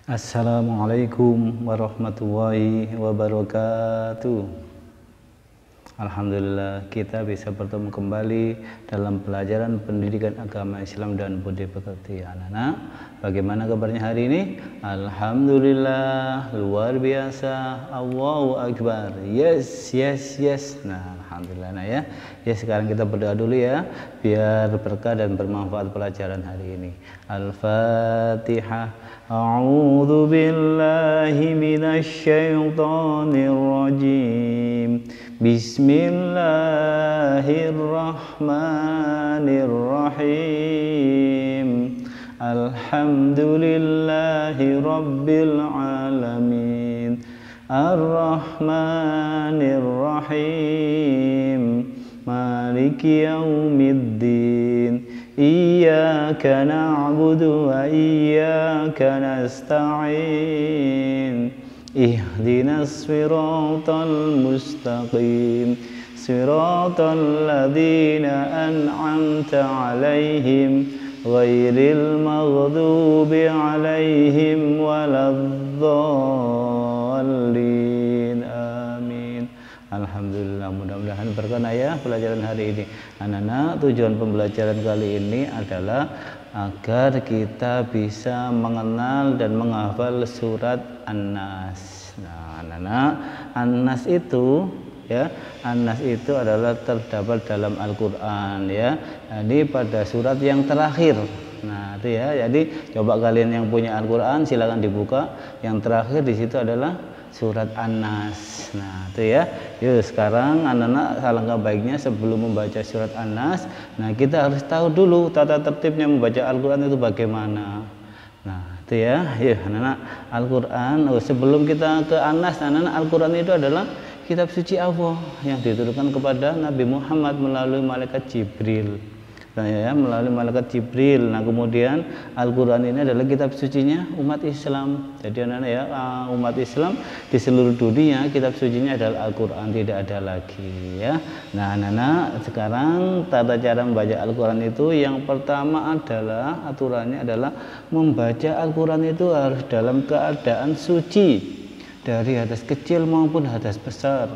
Assalamualaikum warahmatullahi wabarakatuh. Alhamdulillah kita bisa bertemu kembali dalam pelajaran pendidikan agama Islam dan budi pekerti anak-anak. Bagaimana kabarnya hari ini? Alhamdulillah, luar biasa. Allahu Akbar. Yes. Nah, alhamdulillah nah ya. Ya, sekarang kita berdoa dulu ya, biar berkah dan bermanfaat pelajaran hari ini. Al-Fatihah. A'udzu billahi minasy syaithanir rajim. Bismillahirrahmanirrahim. Alhamdulillahi rabbil alamin. Ar-Rahmanir-Rahim. Maliki yaumiddin. Iyyaka na'budu wa iyyaka nasta'in. Ihdinas siratal mustaqim. Siratal ladzina an'amta 'alaihim ghairil maghdubi 'alaihim waladdallin. Amin. Alhamdulillah, mudah-mudahan berkah ya pelajaran hari ini. Anak-anak, tujuan pembelajaran kali ini adalah agar kita bisa mengenal dan menghafal surat An-Nas. Nah, anak-anak, An-Nas itu ya, An-Nas itu adalah terdapat dalam Al-Qur'an ya. Jadi pada surat yang terakhir. Nah, itu ya. Jadi coba kalian yang punya Al-Qur'an silakan dibuka. Yang terakhir di situ adalah surat An-Nas. Nah, itu ya. Yuk, sekarang anak-anak alangkah baiknya sebelum membaca surat An-Nas, nah kita harus tahu dulu tata tertibnya membaca Al-Qur'an itu bagaimana. Nah, itu ya. Yuk, anak-anak, Al-Qur'an sebelum kita ke An-Nas, anak-anak, Al-Qur'an itu adalah kitab suci Allah yang diturunkan kepada Nabi Muhammad melalui malaikat Jibril. Nah, ya, melalui malaikat Jibril. Nah, kemudian Al-Qur'an ini adalah kitab sucinya umat Islam. Jadi anak-anak ya, umat Islam di seluruh dunia kitab sucinya adalah Al-Qur'an, tidak ada lagi ya. Nah, anak-anak, sekarang tata cara membaca Al-Qur'an itu yang pertama adalah aturannya adalah membaca Al-Qur'an itu harus dalam keadaan suci dari hadas kecil maupun hadas besar.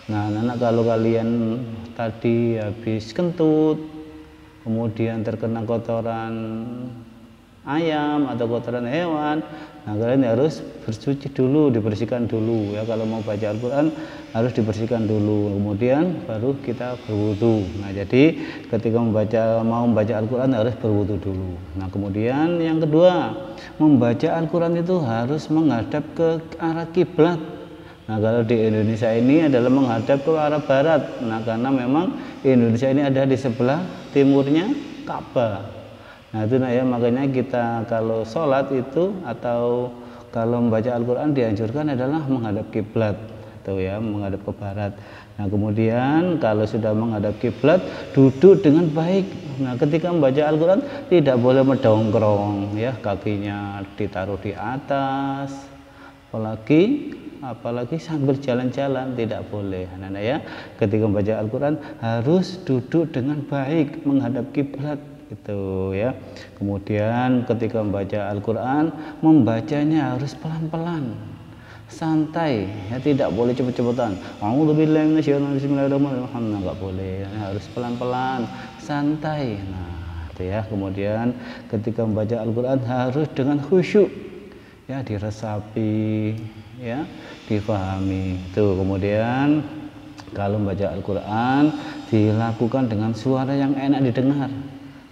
Nah, anak-anak, kalau kalian tadi habis kentut, kemudian terkena kotoran ayam atau kotoran hewan, nah kalian harus bersuci dulu, dibersihkan dulu ya. Kalau mau baca Al-Qur'an harus dibersihkan dulu, kemudian baru kita berwudu. Nah, jadi ketika mau membaca Al-Qur'an harus berwudu dulu. Nah, kemudian yang kedua, membaca Al-Qur'an itu harus menghadap ke arah kiblat. Nah, kalau di Indonesia ini adalah menghadap ke arah barat. Nah, karena memang Indonesia ini ada di sebelah timurnya Ka'bah. Nah, itu nah ya, makanya kita kalau sholat itu atau kalau membaca Al-Qur'an dianjurkan adalah menghadap kiblat, tuh ya, menghadap ke barat. Nah, kemudian kalau sudah menghadap kiblat, duduk dengan baik. Nah, ketika membaca Al-Qur'an tidak boleh mendongkrong ya, kakinya ditaruh di atas, apalagi sambil jalan-jalan tidak boleh. Nah, ya, ketika membaca Al-Qur'an harus duduk dengan baik menghadap kiblat gitu ya. Kemudian ketika membaca Al-Qur'an, membacanya harus pelan-pelan, santai ya, tidak boleh cepet-cepetan. A'udzubillahi minasyaitonir rajim, bismillahirrahmanirrahim, enggak boleh, harus pelan-pelan, santai. Nah, itu ya. Kemudian ketika membaca Al-Qur'an harus dengan khusyuk ya, diresapi ya, difahami. Tuh, kemudian kalau membaca Al-Qur'an dilakukan dengan suara yang enak didengar.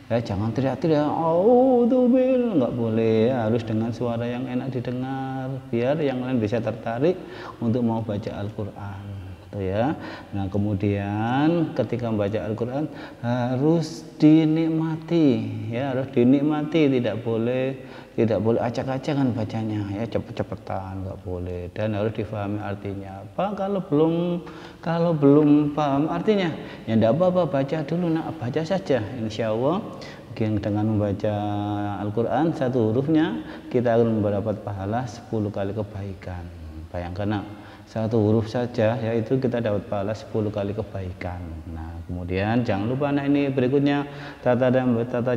Ya, jangan teriak-teriak, auzubillah, enggak boleh ya, harus dengan suara yang enak didengar biar yang lain bisa tertarik untuk mau baca Al-Qur'an. Tuh ya. Nah, kemudian ketika membaca Al-Qur'an harus dinikmati ya, harus dinikmati, tidak boleh acak-acakan bacanya ya, cepet-cepetan nggak boleh, dan harus difahami artinya. Apa kalau belum paham artinya ya enggak apa-apa, baca dulu, baca saja. Insya Allah mungkin dengan membaca Al-Qur'an satu hurufnya kita akan mendapat pahala 10 kali kebaikan. Bayangkan satu huruf saja, yaitu kita dapat pahala 10 kali kebaikan. Nah, kemudian jangan lupa ini berikutnya tata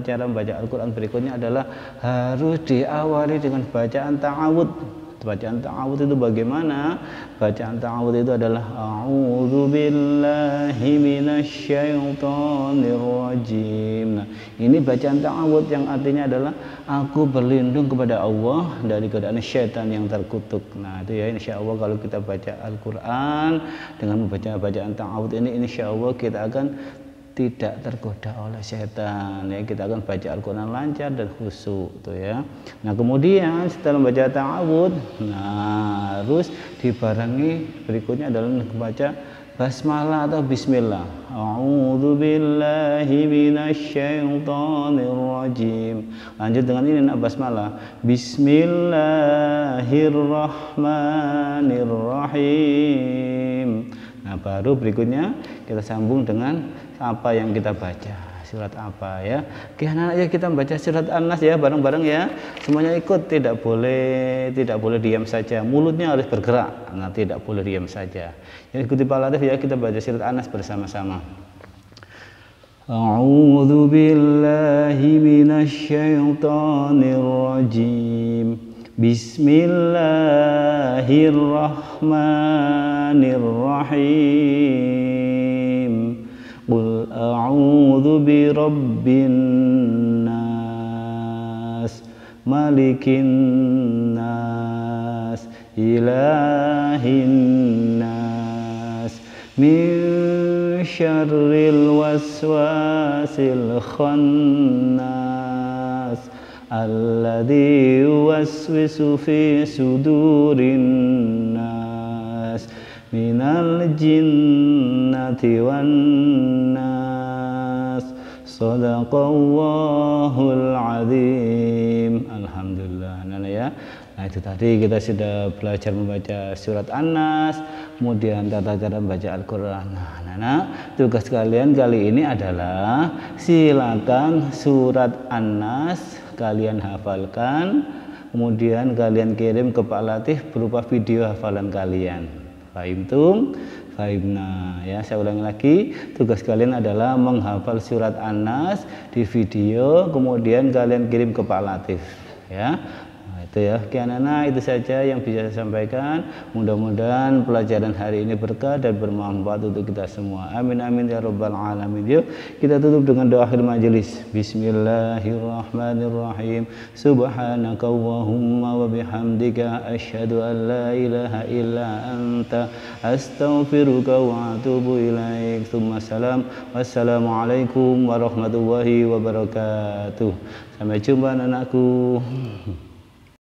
cara membaca Al-Quran berikutnya adalah harus diawali dengan bacaan ta'awud. Bacaan ta'awud itu bagaimana? Bacaan ta'awud itu adalah a'udzu billahi minasyaitonir rajim. Nah, ini bacaan ta'awud yang artinya adalah aku berlindung kepada Allah dari godaan syaitan yang terkutuk. Nah, itu ya, insya Allah kalau kita baca Al-Quran dengan membaca bacaan ta'awud ini, insya Allah kita akan tidak tergoda oleh setan ya, kita akan baca Al-Quran lancar dan khusyuk tuh ya. Nah, kemudian setelah membaca ta'awud, nah harus dibarengi berikutnya adalah membaca basmalah atau bismillah. A'udzu billahi minasyaitonir rajim. Lanjut dengan ini nak basmalah. Bismillahirrahmanirrahim. Nah, baru berikutnya kita sambung dengan apa yang kita baca, surat apa ya. Oke, anak-anak ya, kita membaca surat An-Nas ya bareng-bareng ya. Semuanya ikut, tidak boleh diam saja. Mulutnya harus bergerak. Nah, tidak boleh diam saja. Ya, ikuti Pak Latif ya, kita baca surat An-Nas bersama-sama. A'udzu billahi minasyaitonir rajim. Bismillahirrahmanirrahim. Qul a'udzu birabbin nas, malikin nas, ilahin nas, min syarril waswasil khannas, alladzi yuwaswisu fi sudurin nas, minal jinnati wan nas. Shadaqallahul azim. Alhamdulillah. Nah ya, nah itu tadi kita sudah belajar membaca surat An-Nas, kemudian tata cara membaca Al-Quran. Nah, tugas kalian kali ini adalah silakan surat An-Nas kalian hafalkan, kemudian kalian kirim ke Pak Latif berupa video hafalan kalian. Fahimtum? Fahimna ya, saya ulangi lagi, tugas kalian adalah menghafal surat An-Nas di video, kemudian kalian kirim ke Pak Latif ya. Nah, itu ya, anak-anak, itu saja yang bisa saya sampaikan. Mudah-mudahan pelajaran hari ini berkah dan bermanfaat untuk kita semua. Amin amin ya rabbal alamin. Yuk kita tutup dengan doa akhir majelis. Bismillahirrahmanirrahim. Subhanakallahumma wa bihamdika asyhadu an la ilaha illa anta astaghfiruka wa atubu ilaik. Wassalamualaikum warahmatullahi wabarakatuh. Sampai jumpa anakku.